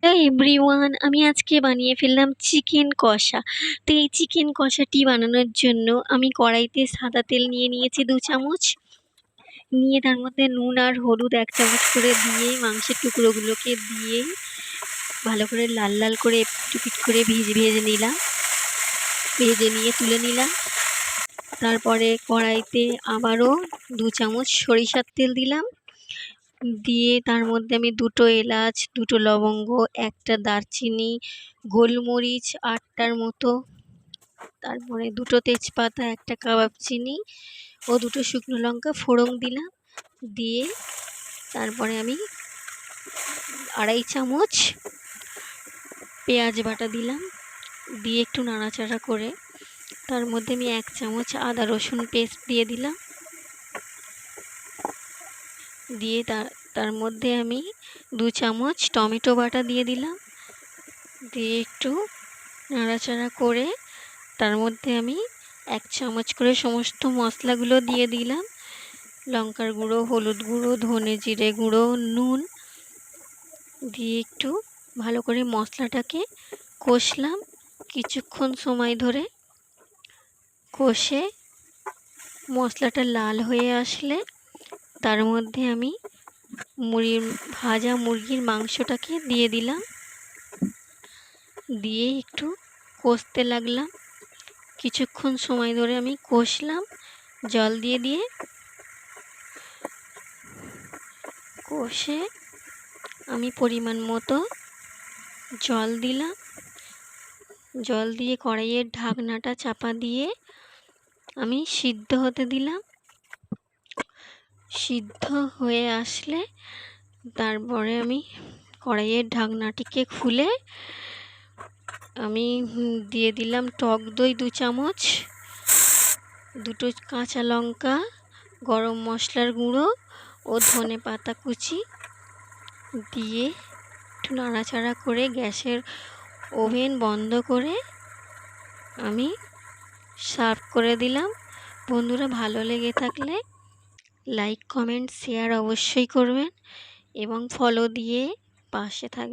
Hello everyone, আমি আজকে বানিয়ে ফেললাম চিকেন কষা। তো এই চিকেন কষাটি বানানোর জন্য আমি কড়াইতে সাদা তেল নিয়ে নিয়েছি ২ চামচ। নিয়ে তার মধ্যে নুন আর হলুদ ১ চামচ করে দিয়ে মাংসের টুকরোগুলোকে দিয়ে ভালো করে লাল লাল করে এপিঠ করে ভেজে নিলাম। ভেজে নিয়ে তুলে নিলাম। তারপরে কড়াইতে আবারও ২ চামচ সরিষার তেল দিলাম। দিয়ে তার মধ্যে আমি ২টো এলাচ, ২টো লবঙ্গ, ১টা দারচিনি, গোলমরিচ ৮টার মতো, তারপরে ২টো তেজপাতা, ১টা কাবাব চিনি ও ২টো শুকনো লঙ্কা ফোড়ন দিলাম। দিয়ে তারপরে আমি ২.৫ চামচ পেঁয়াজ বাটা দিলাম। দিয়ে একটু নাড়াচাড়া করে তার মধ্যে আমি ১ চামচ আদা রসুন পেস্ট দিয়ে দিলাম। দিয়ে তার মধ্যে আমি ২ চামচ টমেটো বাটা দিয়ে দিলাম। দিয়ে একটু নাড়াচাড়া করে তার মধ্যে আমি ১ চামচ করে সমস্ত মশলাগুলো দিয়ে দিলাম। লঙ্কার গুঁড়ো, হলুদ গুঁড়ো, ধনে জিরে গুঁড়ো, নুন দিয়ে একটু ভালো করে মশলাটাকে কষলাম কিছুক্ষণ সময় ধরে। কষে মশলাটা লাল হয়ে আসলে তার মধ্যে আমি ভাজা মুরগির মাংসটাকে দিয়ে দিলাম। দিয়ে একটু কষতে লাগলাম। কিছুক্ষণ সময় ধরে আমি কষলাম জল দিয়ে কষে আমি পরিমাণ মতো জল দিলাম। জল দিয়ে কড়াইয়ের ঢাকনাটা চাপা দিয়ে আমি সিদ্ধ হতে দিলাম। সিদ্ধ হয়ে আসলে তারপরে আমি কড়াইয়ের ঢাকনাটিকে খুলে আমি দিয়ে দিলাম টক দই ২ চামচ, ২টো কাঁচা লঙ্কা, গরম মশলার গুঁড়ো ও ধনেপাতা কুচি দিয়ে একটু নাড়াচাড়া করে গ্যাসের ওভেন বন্ধ করে আমি সার্ভ করে দিলাম। বন্ধুরা, ভালো লেগে থাকলে লাইক, কমেন্ট, শেয়ার অবশ্যই করবেন এবং ফলো দিয়ে পাশে থাকবেন।